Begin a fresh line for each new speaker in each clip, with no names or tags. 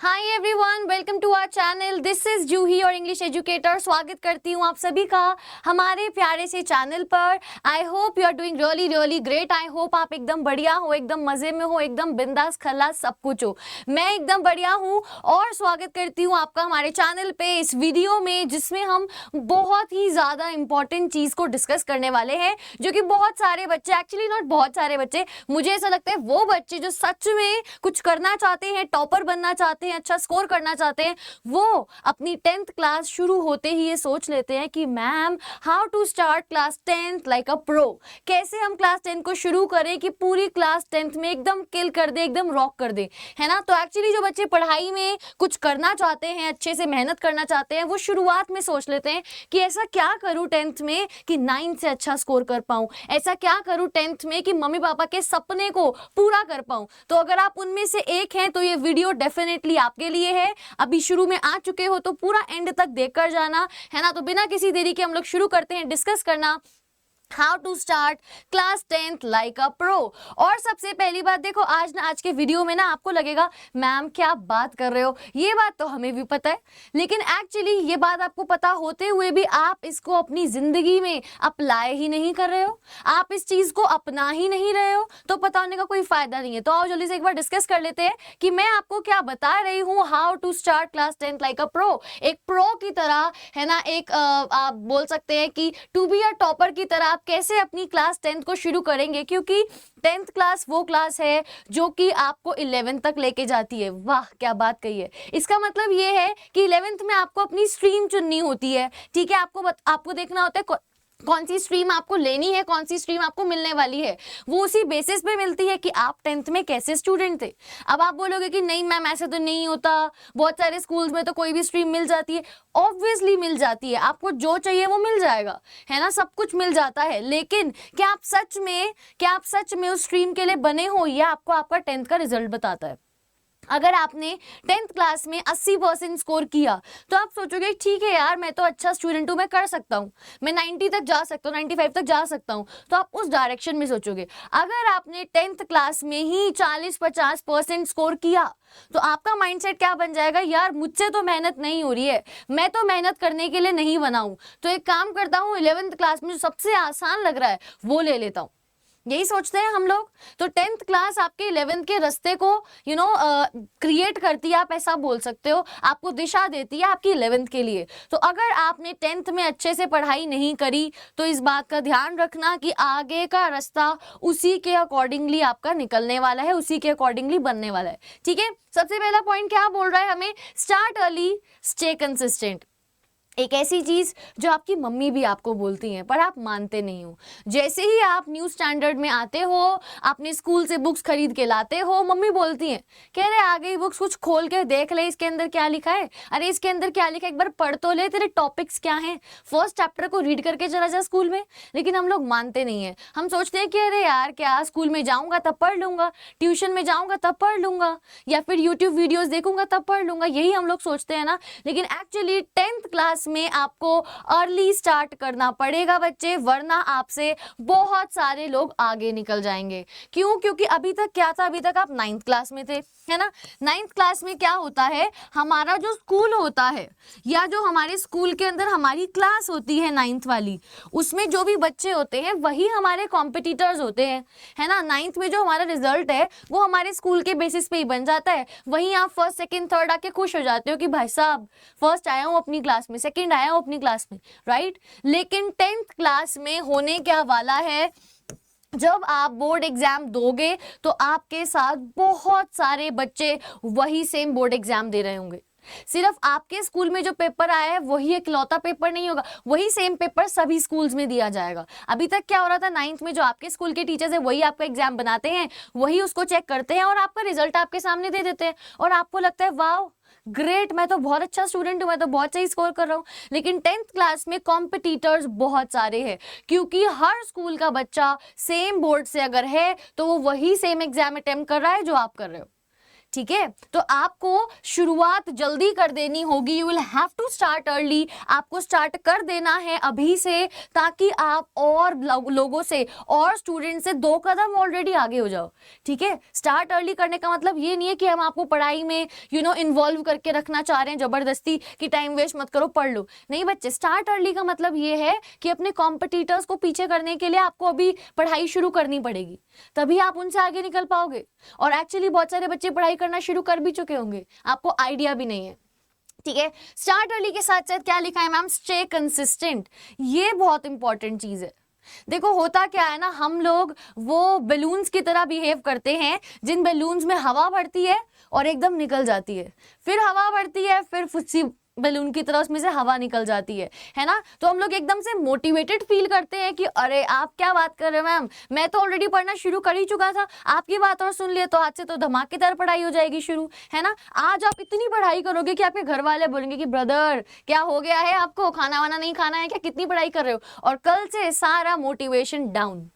Hi everyone, welcome to our channel. This is Juhi your English educator. स्वागत करती हूँ आप सभी का हमारे प्यारे से चैनल पर। I hope you are doing really great. I hope आप एकदम बढ़िया हो, एकदम मजे में हो, एकदम बिंदास खल्लास सब कुछ हो। मैं एकदम बढ़िया हूँ और स्वागत करती हूँ आपका हमारे चैनल पे इस वीडियो में, जिसमें हम बहुत ही ज़्यादा इंपॉर्टेंट चीज़ को डिस्कस करने वाले हैं, जो कि बहुत सारे बच्चे, एक्चुअली नॉट बहुत सारे बच्चे, मुझे ऐसा लगता है वो बच्चे जो सच में कुछ करना चाहते हैं, टॉपर बनना चाहते हैं, अच्छा स्कोर करना चाहते हैं, वो अपनी 10th क्लास शुरू होते ही ये सोच लेते हैं कि ma'am how to start class 10th like a pro. कैसे हम क्लास 10 को शुरू करें कि पूरी क्लास 10th में एकदम किल कर दे, एकदम रॉक कर दे, है ना। तो एक्चुअली जो बच्चे पढ़ाई में कुछ करना चाहते हैं, अच्छे से मेहनत करना चाहते हैं, वो शुरुआत में सोच लेते हैं कि ऐसा क्या करूं 10th में कि 9th से अच्छा स्कोर कर पाऊं, ऐसा क्या करूं 10th में कि मम्मी पापा के सपने को पूरा कर पाऊं। तो अगर आप उनमें से एक हैं तो ये वीडियो डेफिनेटली आपके लिए है। अभी शुरू में आ चुके हो तो पूरा एंड तक देखकर जाना, है ना। तो बिना किसी देरी के हम लोग शुरू करते हैं डिस्कस करना how to start class 10th like a pro. और सबसे पहली बात देखो, आज के वीडियो में ना आपको लगेगा मैम क्या बात कर रहे हो, ये बात तो हमें भी पता है, लेकिन एक्चुअली ये बात आपको पता होते हुए भी आप इसको अपनी जिंदगी में अप्लाई ही नहीं कर रहे हो, आप इस चीज को अपना ही नहीं रहे हो, तो पता होने का कोई फायदा नहीं है। तो आओ जल्दी से एक बार डिस्कस कर लेते हैं कि मैं आपको क्या बता रही हूँ। How to start class 10th like a pro, एक प्रो की तरह, है ना, एक आप बोल सकते हैं कि टू बी अ टॉपर की तरह आप कैसे अपनी क्लास 10th को शुरू करेंगे, क्योंकि 10th क्लास वो क्लास है जो कि आपको 11th तक लेके जाती है। वाह क्या बात कही है। इसका मतलब ये है कि 11th में आपको अपनी स्ट्रीम चुननी होती है, ठीक है। आपको देखना होता है कौन सी स्ट्रीम आपको लेनी है, कौन सी स्ट्रीम आपको मिलने वाली है। वो उसी बेसिस पे मिलती है कि आप 10th में कैसे स्टूडेंट थे। अब आप बोलोगे कि नहीं मैम ऐसे तो नहीं होता, बहुत सारे स्कूल्स में तो कोई भी स्ट्रीम मिल जाती है। ऑब्वियसली मिल जाती है, आपको जो चाहिए वो मिल जाएगा, है ना, सब कुछ मिल जाता है। लेकिन क्या आप सच में उस स्ट्रीम के लिए बने हो, या आपको आपका 10th का रिजल्ट बताता है। अगर आपने 10th क्लास में 80% स्कोर किया तो आप सोचोगे ठीक है यार, मैं तो अच्छा स्टूडेंट हूँ, मैं कर सकता हूँ, मैं 90 तक जा सकता हूँ, 95 तक जा सकता हूँ, तो आप उस डायरेक्शन में सोचोगे। अगर आपने 10th क्लास में ही 40-50% स्कोर किया तो आपका माइंडसेट क्या बन जाएगा, यार मुझसे तो मेहनत नहीं हो रही है, मैं तो मेहनत करने के लिए नहीं बना हूँ, तो एक काम करता हूँ 11th क्लास में जो सबसे आसान लग रहा है वो ले लेता हूँ। यही सोचते हैं हम लोग। तो 10th क्लास आपके 11th के रास्ते को क्रिएट करती है, आप ऐसा बोल सकते हो, आपको दिशा देती है आपकी 11th के लिए। तो अगर आपने 10th में अच्छे से पढ़ाई नहीं करी तो इस बात का ध्यान रखना कि आगे का रास्ता उसी के अकॉर्डिंगली आपका निकलने वाला है, उसी के अकॉर्डिंगली बनने वाला है, ठीक है। सबसे पहला पॉइंट क्या बोल रहा है हमें, स्टार्ट अर्ली स्टे कंसिस्टेंट। एक ऐसी चीज जो आपकी मम्मी भी आपको बोलती हैं पर आप मानते नहीं हो। जैसे ही आप न्यू स्टैंडर्ड में आते हो, आपने स्कूल से बुक्स खरीद के लाते हो, मम्मी बोलती हैं, कह रहे आ गई बुक्स, कुछ खोल के देख ले इसके अंदर क्या लिखा है, अरे इसके अंदर क्या लिखा है एक बार पढ़ तो ले, तेरे टॉपिक्स क्या हैं, फर्स्ट चैप्टर को रीड करके चला जा स्कूल में। लेकिन हम लोग मानते नहीं है, हम सोचते हैं कि अरे यार क्या स्कूल में जाऊंगा तब पढ़ लूंगा, ट्यूशन में जाऊंगा तब पढ़ लूंगा, या फिर यूट्यूब वीडियोज देखूंगा तब पढ़ लूंगा, यही हम लोग सोचते हैं ना। लेकिन एक्चुअली 10th क्लास में आपको अर्ली स्टार्ट करना पड़ेगा बच्चे, वरना आपसे बहुत सारे लोग आगे निकल जाएंगे। क्यों? क्योंकि अभी तक क्या था, अभी तक आप 9th क्लास में थे, है ना। 9th क्लास में क्या होता है, हमारा जो स्कूल होता है या जो हमारे स्कूल के अंदर हमारी क्लास होती है 9th वाली, उसमें जो भी बच्चे होते हैं वही हमारे कॉम्पिटिटर्स होते हैं, है ना। 9th में जो हमारा रिजल्ट है वो हमारे स्कूल के बेसिस पे ही बन जाता है। वहीं आप फर्स्ट सेकंड थर्ड आके खुश हो जाते हो कि भाई साहब फर्स्ट आया हूँ अपनी क्लास में, सेकंड आया हूँ अपनी क्लास में, राइट। लेकिन 10th क्लास में होने क्या वाला है, जब आप बोर्ड एग्जाम दोगे तो आपके साथ बहुत सारे बच्चे वही सेम बोर्ड एग्जाम दे रहे होंगे। सिर्फ आपके स्कूल में जो पेपर आया है वही इकलौता पेपर नहीं होगा, वही सेम पेपर सभी स्कूल्स में दिया जाएगा। अभी तक क्या हो रहा था, 9th में जो आपके स्कूल के टीचर्स है वही आपका एग्जाम बनाते हैं, वही उसको चेक करते हैं और आपका रिजल्ट आपके सामने दे देते हैं, और आपको लगता है वाह ग्रेट, मैं तो बहुत अच्छा स्टूडेंट हूँ, मैं तो बहुत सही स्कोर कर रहा हूँ। लेकिन 10th क्लास में कॉम्पिटिटर्स बहुत सारे हैं, क्योंकि हर स्कूल का बच्चा सेम बोर्ड से अगर है तो वो वही सेम एग्जाम अटेम्प्ट कर रहा है जो आप कर रहे हो। ठीक है, तो आपको शुरुआत जल्दी कर देनी होगी, you will have to start early, आपको स्टार्ट कर देना है अभी से, ताकि आप और लोगों से और स्टूडेंट से 2 कदम ऑलरेडी आगे हो जाओ। ठीक है, स्टार्ट अर्ली करने का मतलब ये नहीं है कि हम आपको पढ़ाई में इन्वॉल्व करके रखना चाह रहे हैं जबरदस्ती कि टाइम वेस्ट मत करो, पढ़ लो। नहीं बच्चे, स्टार्ट अर्ली का मतलब ये है कि अपने कॉम्पिटिटर्स को पीछे करने के लिए आपको अभी पढ़ाई शुरू करनी पड़ेगी, तभी आप उनसे आगे निकल पाओगे। और एक्चुअली बहुत सारे बच्चे पढ़ाई करना शुरू कर भी चुके होंगे, आपको आइडिया भी नहीं है। ठीक है, स्टार्ट अर्ली के साथ साथ क्या लिखा है मैम, स्टे कंसिस्टेंट। ये बहुत इंपॉर्टेंट चीज है। देखो होता क्या है ना, हम लोग वो बैलून्स की तरह बिहेव करते हैं जिन बैलून्स में हवा भरती है और एकदम निकल जाती है, फिर हवा भरती है, फिर फुस्सी बैलून की तरह उसमें से हवा निकल जाती है ना। तो हम लोग एकदम से मोटिवेटेड फील करते हैं कि अरे आप क्या बात कर रहे हो मैम, मैं तो ऑलरेडी पढ़ना शुरू कर ही चुका था, आपकी बात और सुन लिए तो आज से तो धमाकेदार पढ़ाई हो जाएगी शुरू, है ना। आज आप इतनी पढ़ाई करोगे कि आपके घर वाले बोलेंगे कि ब्रदर क्या हो गया है, आपको खाना वाना नहीं खाना है क्या, कितनी पढ़ाई कर रहे हो। और कल से सारा मोटिवेशन डाउन,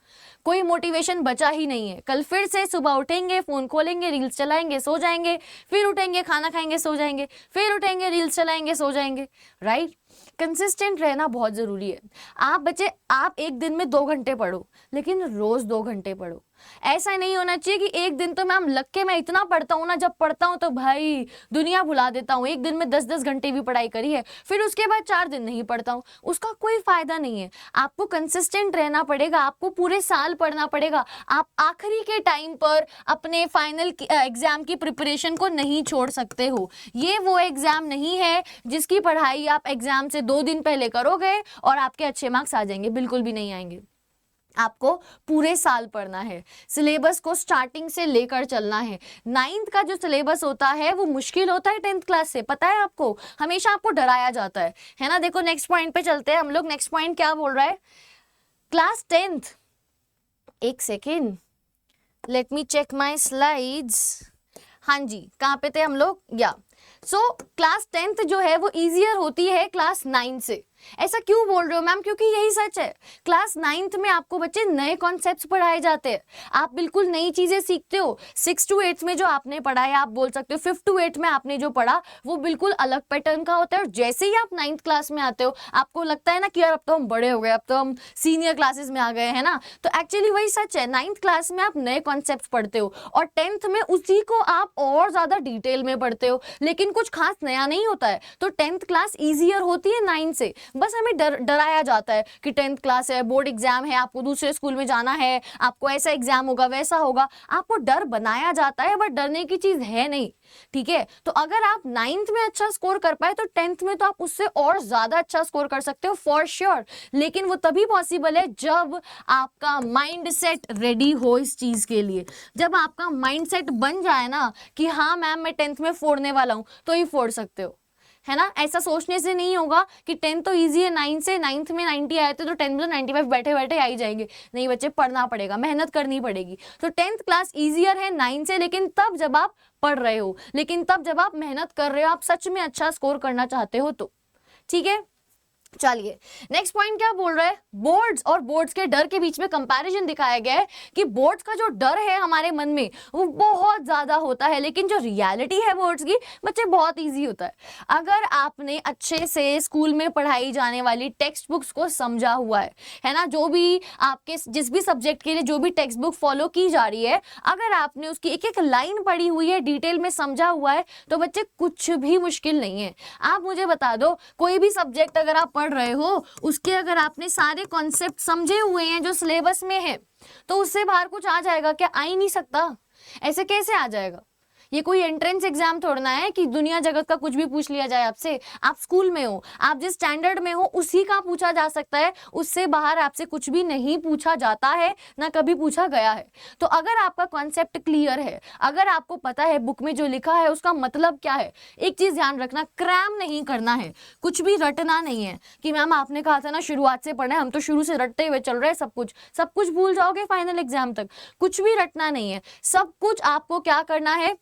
कोई मोटिवेशन बचा ही नहीं है। कल फिर से सुबह उठेंगे, फोन खोलेंगे, रील्स चलाएंगे, सो जाएंगे, फिर उठेंगे, खाना खाएंगे, सो जाएंगे, फिर उठेंगे, रील्स चलाएंगे, सो जाएंगे। राइट, कंसिस्टेंट रहना बहुत जरूरी है। आप बच्चे, आप एक दिन में 2 घंटे पढ़ो, लेकिन रोज 2 घंटे पढ़ो। ऐसा नहीं होना चाहिए कि एक दिन तो मैम लग के मैं इतना पढ़ता हूँ ना, जब पढ़ता हूँ तो भाई दुनिया भुला देता हूँ, एक दिन में 10-10 घंटे भी पढ़ाई करी है, फिर उसके बाद 4 दिन नहीं पढ़ता हूँ, उसका कोई फायदा नहीं है। आपको कंसिस्टेंट रहना पड़ेगा, आपको पूरे साल पढ़ना पड़ेगा। आप आखिरी के टाइम पर अपने फाइनल एग्जाम की प्रिपरेशन को नहीं छोड़ सकते हो। ये वो एग्जाम नहीं है जिसकी पढ़ाई आप एग्जाम से 2 दिन पहले करोगे और आपके अच्छे मार्क्स आ जाएंगे, बिल्कुल भी नहीं आएंगे। आपको पूरे साल पढ़ना है, सिलेबस को स्टार्टिंग से लेकर चलना है। 9th का जो सिलेबस होता है वो मुश्किल होता है 10th क्लास से, पता है आपको, हमेशा आपको डराया जाता है ना। देखो नेक्स्ट पॉइंट पे चलते हैं हम लोग। नेक्स्ट पॉइंट क्या बोल रहा है, क्लास 10th, एक second, let me check my slides. हाँ जी, कहाँ पे थे हम लोग, या क्लास 10th जो है वो ईजियर होती है क्लास 9 से। ऐसा क्यों बोल रहे हो मैम, क्योंकि यही सच है। क्लास 9th में आपको बच्चे नए कॉन्सेप्ट्स पढ़ाए जाते हैं, आप बिल्कुल नई चीजें सीखते हो। 6 to 8 में जो आपने पढ़ा है, आप बोल सकते हो 5 to 8 में आपने जो पढ़ा वो बिल्कुल अलग पैटर्न का होता है। और जैसे ही आप 9th क्लास में आते हो आपको लगता है ना कि यार अब तो हम बड़े हो गए, अब तो हम सीनियर क्लासेस में आ गए हैं ना। तो एक्चुअली वही सच है, 9th क्लास में आप नए कॉन्सेप्ट पढ़ते हो और 10th में उसी को आप और ज्यादा डिटेल में पढ़ते हो, लेकिन कुछ खास नया नहीं होता है। तो 10th क्लास ईजियर होती है 9 से। बस हमें डराया जाता है कि 10th क्लास है, बोर्ड एग्जाम है, आपको दूसरे स्कूल में जाना है, आपको ऐसा एग्जाम होगा, वैसा होगा, आपको डर बनाया जाता है, बट डरने की चीज है नहीं। ठीक है, तो अगर आप 9th में अच्छा स्कोर कर पाए तो 10th में तो आप उससे और ज्यादा अच्छा स्कोर कर सकते हो फॉर श्योर। लेकिन वो तभी पॉसिबल है जब आपका माइंड सेट रेडी हो इस चीज के लिए। जब आपका माइंड सेट बन जाए ना कि हाँ मैम मैं 10th में फोड़ने वाला हूं, तो ही फोड़ सकते हो, है ना। ऐसा सोचने से नहीं होगा कि 10th तो इजी है, 9 से 9th में 90 आए थे तो 10th में 95 बैठे बैठे आ ही जाएंगे। नहीं बच्चे, पढ़ना पड़ेगा, मेहनत करनी पड़ेगी। तो 10th क्लास इजियर है 9 से, लेकिन तब जब आप पढ़ रहे हो, लेकिन तब जब आप मेहनत कर रहे हो, आप सच में अच्छा स्कोर करना चाहते हो तो। ठीक है, चलिए नेक्स्ट पॉइंट क्या बोल रहा है, बोर्ड्स और बोर्ड्स के डर के बीच में कंपैरिजन दिखाया गया है कि बोर्ड्स का जो डर है हमारे मन में वो बहुत ज्यादा होता है, लेकिन जो रियलिटी है बोर्ड्स की बच्चे बहुत इजी होता है। अगर आपने अच्छे से स्कूल में पढ़ाई जाने वाली टेक्स्ट बुक्स को समझा हुआ है ना, जो भी आपके जिस भी सब्जेक्ट के लिए जो भी टेक्स्ट बुक फॉलो की जा रही है, अगर आपने उसकी एक एक लाइन पढ़ी हुई है, डिटेल में समझा हुआ है, तो बच्चे कुछ भी मुश्किल नहीं है। आप मुझे बता दो, कोई भी सब्जेक्ट अगर आप पढ़ रहे हो, उसके अगर आपने सारे कॉन्सेप्ट समझे हुए हैं जो सिलेबस में है, तो उससे बाहर कुछ आ जाएगा क्या? आ ही नहीं सकता। ऐसे कैसे आ जाएगा? ये कोई एंट्रेंस एग्जाम थोड़ना है कि दुनिया जगत का कुछ भी पूछ लिया जाए आपसे। आप स्कूल में हो, आप जिस स्टैंडर्ड में हो उसी का पूछा जा सकता है, उससे बाहर आपसे कुछ भी नहीं पूछा जाता है, ना कभी पूछा गया है। तो अगर आपका कॉन्सेप्ट क्लियर है, अगर आपको पता है बुक में जो लिखा है उसका मतलब क्या है, एक चीज ध्यान रखना, क्रैम नहीं करना है, कुछ भी रटना नहीं है कि मैम आपने कहा था ना शुरुआत से पढ़ना है, हम तो शुरू से रटते हुए चल रहे हैं, सब कुछ भूल जाओगे फाइनल एग्जाम तक। कुछ भी रटना नहीं है, सब कुछ आपको क्या करना है,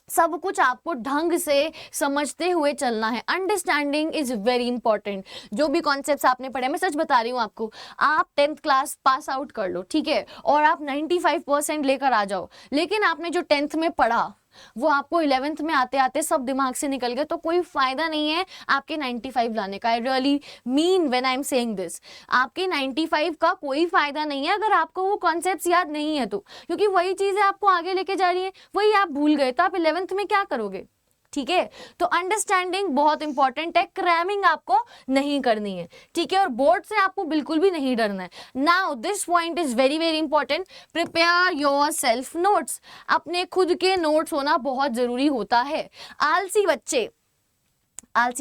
सब कुछ आपको ढंग से समझते हुए चलना है। Understanding is very important. जो भी कॉन्सेप्ट्स आपने पढ़े, मैं सच बता रही हूँ आपको, आप 10th क्लास पास आउट कर लो, ठीक है, और आप 95% लेकर आ जाओ, लेकिन आपने जो 10th में पढ़ा वो आपको 11th में आते आते सब दिमाग से निकल गए, तो कोई फायदा नहीं है आपके 95 लाने का। I really mean when I am saying this, आपके 95 का कोई फायदा नहीं है अगर आपको वो कॉन्सेप्ट्स याद नहीं है तो, क्योंकि वही चीजें आपको आगे लेके जा रही है, वही आप भूल गए तो आप 11th में क्या करोगे। ठीक है, तो अंडरस्टैंडिंग बहुत इंपॉर्टेंट है, क्रैमिंग आपको नहीं करनी है। ठीक है, और बोर्ड से आपको बिल्कुल भी नहीं डरना है। Now this point is very very important, prepare your self notes. अपने खुद के नोट्स होना बहुत जरूरी होता है। आलसी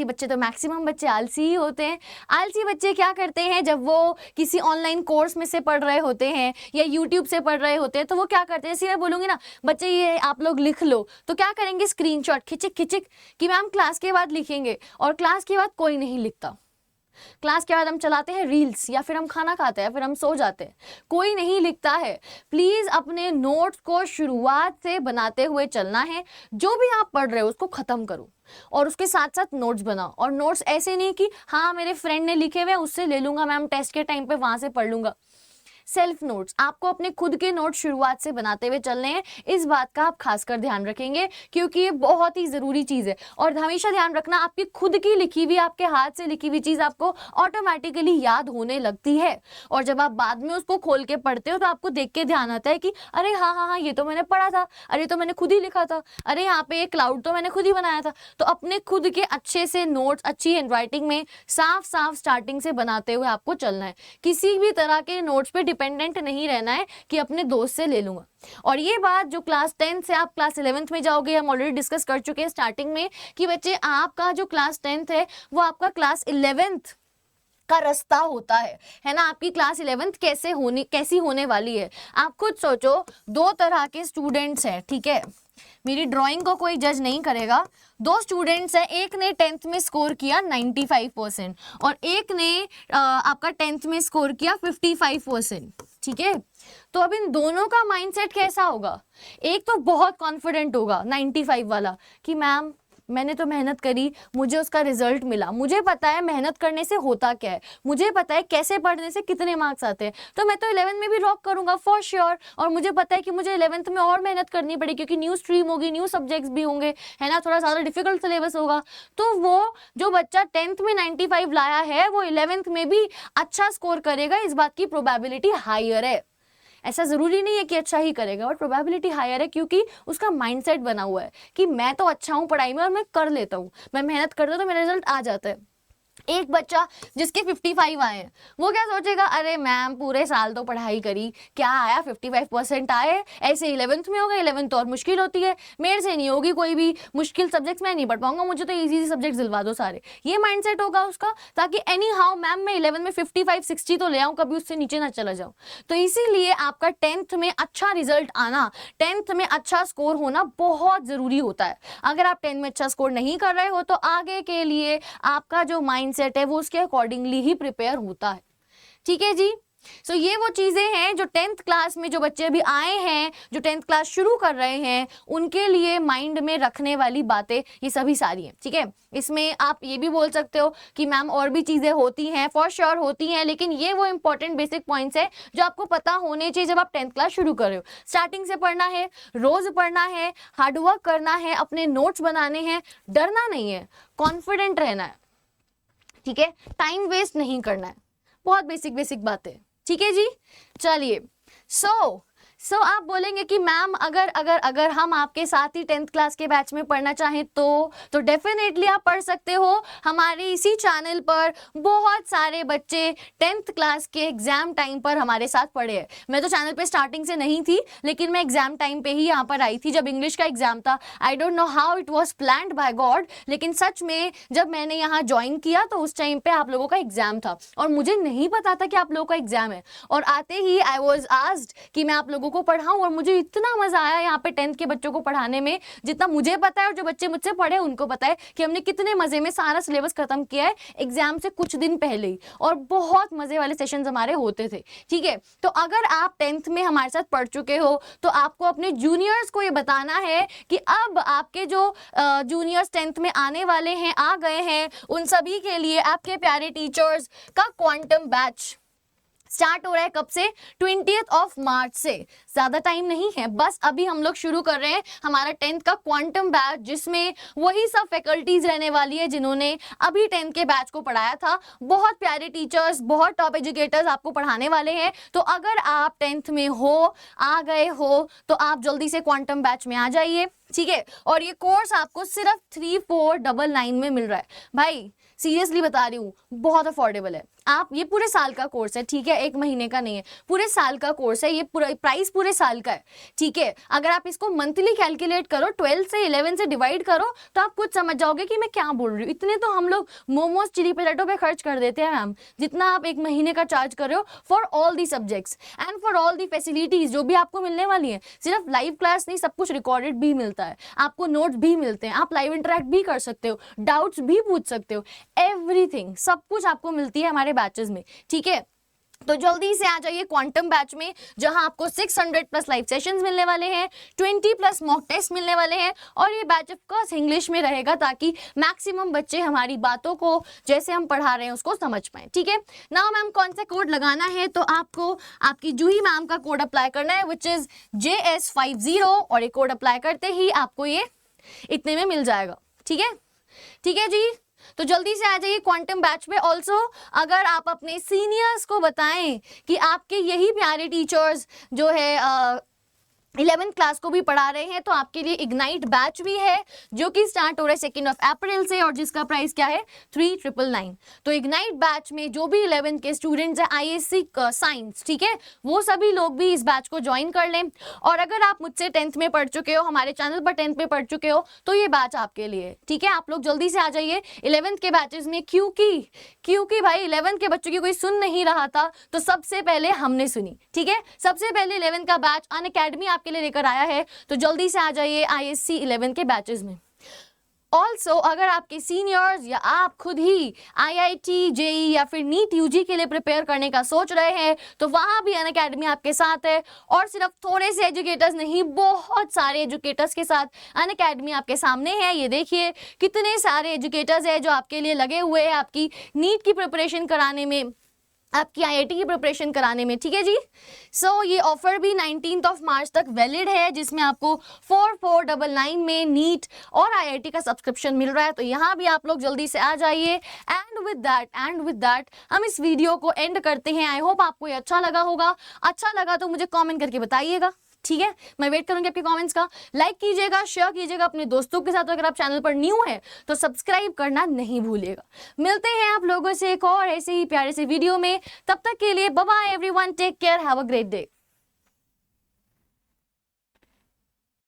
बच्चे तो मैक्सिमम बच्चे आलसी ही होते हैं। आलसी बच्चे क्या करते हैं, जब वो किसी ऑनलाइन कोर्स में से पढ़ रहे होते हैं या यूट्यूब से पढ़ रहे होते हैं, तो वो क्या करते हैं, जैसे मैं बोलूँगी ना बच्चे ये आप लोग लिख लो, तो क्या करेंगे, स्क्रीनशॉट खिचिक खिचिक कि मैम क्लास के बाद लिखेंगे, और क्लास के बाद कोई नहीं लिखता। क्लास के बाद हम चलाते हैं रील्स, या फिर हम खाना खाते हैं, या फिर हम सो जाते हैं, कोई नहीं लिखता है। प्लीज अपने नोट्स को शुरुआत से बनाते हुए चलना है। जो भी आप पढ़ रहे हो उसको खत्म करो और उसके साथ साथ नोट्स बनाओ। और नोट्स ऐसे नहीं कि हाँ मेरे फ्रेंड ने लिखे हुए उससे ले लूंगा मैम, टेस्ट के टाइम पे वहां से पढ़ लूंगा। सेल्फ नोट्स, आपको अपने खुद के नोट्स शुरुआत से बनाते हुए चलने हैं। इस बात का आप खासकर ध्यान रखेंगे क्योंकि ये बहुत ही जरूरी चीज है। और हमेशा ध्यान रखना, आपकी खुद की लिखी हुई, आपके हाथ से लिखी हुई चीज आपको ऑटोमेटिकली याद होने लगती है, और जब आप बाद में उसको खोल के पढ़ते हो तो आपको देख के ध्यान आता है कि अरे हाँ हाँ हाँ ये तो मैंने पढ़ा था, अरे तो मैंने खुद ही लिखा था, अरे यहाँ पे एक क्लाउड तो मैंने खुद ही बनाया था। तो अपने खुद के अच्छे से नोट्स अच्छी हैंडराइटिंग में साफ साफ स्टार्टिंग से बनाते हुए आपको चलना है। किसी भी तरह के नोट्स पे डिपेंडेंट नहीं रहना है कि अपने दोस्त से ले लूंगा। और ये बात जो क्लास 10 से आप क्लास 11th में जाओगे, हम ऑलरेडी डिस्कस कर चुके हैं स्टार्टिंग में कि बच्चे आपका जो क्लास 10th है वो आपका क्लास 11th का रास्ता होता है ना। आपकी क्लास 11th कैसी होने वाली है, आप खुद सोचो। 2 तरह के स्टूडेंट्स हैं, ठीक है, मेरी ड्राइंग को कोई जज नहीं करेगा। 2 स्टूडेंट्स हैं, एक ने 10th में स्कोर किया 95% और एक ने आपका 10th में स्कोर किया 55%। ठीक है, तो अब इन दोनों का माइंडसेट कैसा होगा। एक तो बहुत कॉन्फिडेंट होगा 95 वाला कि मैम मैंने तो मेहनत करी, मुझे उसका रिजल्ट मिला, मुझे पता है मेहनत करने से होता क्या है, मुझे पता है कैसे पढ़ने से कितने मार्क्स आते हैं, तो मैं तो 11th में भी रॉक करूंगा फॉर श्योर। और मुझे पता है कि मुझे 11th में और मेहनत करनी पड़ेगी क्योंकि न्यू स्ट्रीम होगी, न्यू सब्जेक्ट्स भी होंगे, है ना, थोड़ा ज़्यादा डिफिकल्ट सिलेबस होगा। तो वो जो बच्चा 10th में 95 लाया है वो 11th में भी अच्छा स्कोर करेगा, इस बात की प्रोबेबिलिटी हायर है। ऐसा जरूरी नहीं है कि अच्छा ही करेगा, बट प्रोबेबिलिटी हायर है क्योंकि उसका माइंडसेट बना हुआ है कि मैं तो अच्छा हूँ पढ़ाई में और मैं कर लेता हूँ, मैं मेहनत करता हूँ तो मेरा रिजल्ट आ जाता है। एक बच्चा जिसके 55 आए हैं वो क्या सोचेगा, अरे मैम पूरे साल तो पढ़ाई करी, क्या आया 55% आए, ऐसे 11th में होगा, 11th और मुश्किल होती है, मेरे से नहीं होगी कोई भी मुश्किल सब्जेक्ट्स, मैं नहीं पढ़ पाऊंगा, मुझे तो इजी सब्जेक्ट दिलवा दो सारे। ये माइंडसेट होगा उसका, ताकि एनी हाउ मैम मैं 11th में 55-60 तो ले आऊँ, कभी उससे नीचे ना चला जाऊँ। तो इसीलिए आपका 10th में अच्छा रिजल्ट आना, 10th में अच्छा स्कोर होना बहुत जरूरी होता है। अगर आप 10th में अच्छा स्कोर नहीं कर रहे हो तो आगे के लिए आपका जो माइंडसेट है वो उसके अकॉर्डिंगली ही प्रिपेयर होता है। ठीक है जी, सो ये वो चीजें हैं जो 10th क्लास में जो बच्चे अभी आए हैं, जो 10th क्लास शुरू कर रहे हैं, उनके लिए माइंड में रखने वाली बातें ये सभी सारी हैं। ठीक है, इसमें आप ये भी बोल सकते हो कि मैम और भी चीजें होती हैं, फॉर श्योर होती हैं, लेकिन ये वो इंपॉर्टेंट बेसिक पॉइंट्स है जो आपको पता होने चाहिए जब आप 10th क्लास शुरू कर रहे हो। स्टार्टिंग से पढ़ना है, रोज पढ़ना है, हार्डवर्क करना है, अपने नोट्स बनाने हैं, डरना नहीं है, कॉन्फिडेंट रहना है। ठीक है, टाइम वेस्ट नहीं करना है, बहुत बेसिक बेसिक बातें। ठीक है जी, चलिए। सो आप बोलेंगे कि मैम अगर हम आपके साथ ही 10th क्लास के बैच में पढ़ना चाहें तो डेफिनेटली आप पढ़ सकते हो। हमारे इसी चैनल पर बहुत सारे बच्चे 10th क्लास के एग्जाम टाइम पर हमारे साथ पढ़े हैं। मैं तो चैनल पे स्टार्टिंग से नहीं थी, लेकिन मैं एग्जाम टाइम पे ही यहाँ पर आई थी जब इंग्लिश का एग्जाम था। I don't know how it was planned by God, लेकिन सच में जब मैंने यहाँ ज्वाइन किया तो उस टाइम पे आप लोगों का एग्जाम था और मुझे नहीं पता था कि आप लोगों का एग्जाम है। और आते ही आई वॉज आस्क्ड कि मैं आप लोगों को पढ़ाऊं, और मुझे इतना मजा आया यहाँ पे 10th के बच्चों को पढ़ाने में। जितना मुझे पता है और जो बच्चे मुझसे पढ़े उनको पता है कि हमने कितने मजे में सारा सिलेबस खत्म किया है एग्जाम से कुछ दिन पहले ही, और बहुत मजे वाले सेशंस हमारे होते थे। ठीक है, तो अगर आप 10th में हमारे साथ पढ़ चुके हो तो आपको अपने जूनियर्स को ये बताना है कि अब आपके जो जूनियर्स 10th में आने वाले हैं, आ गए हैं, उन सभी के लिए आपके प्यारे टीचर्स का क्वांटम बैच स्टार्ट हो रहा है कब से? 20 मार्च से। ज्यादा टाइम नहीं है, बस अभी हम लोग शुरू कर रहे हैं हमारा 10th का क्वांटम बैच, जिसमें वही सब फैकल्टीज रहने वाली है जिन्होंने अभी 10th के बैच को पढ़ाया था। बहुत प्यारे टीचर्स, बहुत टॉप एजुकेटर्स आपको पढ़ाने वाले हैं। तो अगर आप 10th में हो, आ गए हो, तो आप जल्दी से क्वांटम बैच में आ जाइए, ठीक है। और ये कोर्स आपको सिर्फ 3499 में मिल रहा है भाई, सीरियसली बता रही हूँ, बहुत अफोर्डेबल है। आप, ये पूरे साल का कोर्स है, ठीक है, एक महीने का नहीं है, पूरे साल का कोर्स है, ये पूरा प्राइस पूरे साल का है, ठीक है। अगर आप इसको मंथली कैलकुलेट करो, 12 से 11 से डिवाइड करो, तो आप कुछ समझ जाओगे कि मैं क्या बोल रही हूँ। इतने तो हम लोग मोमोज चिली पोटैटो पे खर्च कर देते हैं मैम, जितना आप एक महीने का चार्ज कर रहे हो for all the subjects and for all the facilities जो भी आपको मिलने वाली है। सिर्फ लाइव क्लास नहीं, सब कुछ रिकॉर्डेड भी मिलता है, आपको नोट्स भी मिलते हैं, आप लाइव इंटरेक्ट भी कर सकते हो, डाउट्स भी पूछ सकते हो, एवरीथिंग, सब कुछ आपको मिलती है हमारे बैचेस में, ठीक है। तो जल्दी से आ जाइए क्वांटम बैच में, जहां आपको 600 प्लस लाइव सेशंस मिलने वाले हैं, 20 प्लस मॉक टेस्ट मिलने वाले हैं, और ये बैच ऑफ कोर्स इंग्लिश में रहेगा ताकि मैक्सिमम बच्चे हमारी बातों को जैसे हम पढ़ा रहे हैं उसको समझ पाए, ठीक है। नाउ मैम कौन सा कोड लगाना है? तो आपको आपकी जूही मैम का कोड अप्लाई करना है, विच इज JS50, और ये कोड अप्लाई करते ही आपको ये इतने में मिल जाएगा, ठीक है, ठीक है जी। तो जल्दी से आ जाइए क्वांटम बैच पे। ऑल्सो अगर आप अपने सीनियर्स को बताएं कि आपके यही प्यारे टीचर्स जो है 11th क्लास को भी पढ़ा रहे हैं, तो आपके लिए इग्नाइट बैच भी है जो कि स्टार्ट हो रहा है 2 अप्रैल से, और जिसका प्राइस क्या है? 3999। तो इग्नाइट बैच में जो भी 11th के स्टूडेंट्स हैं ISC साइंस, ठीक है, वो सभी लोग भी इस बैच को ज्वाइन कर लें। और अगर आप मुझसे 10th में पढ़ चुके हो, हमारे चैनल पर 10th में पढ़ चुके हो, तो ये बैच आपके लिए, ठीक है। आप लोग जल्दी से आ जाइए 11th के बैचेस में, क्योंकि भाई 11th के बच्चों की कोई सुन नहीं रहा था, तो सबसे पहले हमने सुनी, ठीक है। सबसे पहले 11th का बैच अनअकैडमी आपके लिए लेकर आया है, तो जल्दी से आ जाइए ISC 11 के बैचेस में। ऑल्सो अगर आपके सीनियर्स या आप खुद ही IIT JEE या फिर नीट UG के लिए प्रिपेयर करने का सोच रहे हैं, तो वहां भी अनअकैडमी आपके साथ है। और सिर्फ थोड़े से एजुकेटर्स नहीं, बहुत सारे एजुकेटर्स के साथ अनअकैडमी आपके सामने है। ये देखिए कितने सारे एजुकेटर्स हैं जो आपके लिए लगे हुए हैं आपकी नीट की प्रिपरेशन कराने में, आपकी IIT की प्रिपरेशन कराने में, ठीक है जी। सो ये ऑफर भी 19 मार्च तक वैलिड है, जिसमें आपको 4499 में नीट और IIT का सब्सक्रिप्शन मिल रहा है। तो यहाँ भी आप लोग जल्दी से आ जाइए। एंड विद दैट हम इस वीडियो को एंड करते हैं। आई होप आपको ये अच्छा लगा होगा। अच्छा लगा तो मुझे कॉमेंट करके बताइएगा, ठीक है। मैं वेट करूंगी आपके कमेंट्स का। लाइक कीजिएगा, शेयर कीजिएगा अपने दोस्तों के साथ। अगर आप चैनल पर न्यू है तो सब्सक्राइब करना नहीं भूलिएगा। मिलते हैं आप लोगों से एक और ऐसे ही प्यारे से वीडियो में। तब तक के लिए bye bye everyone, take care, have a great day.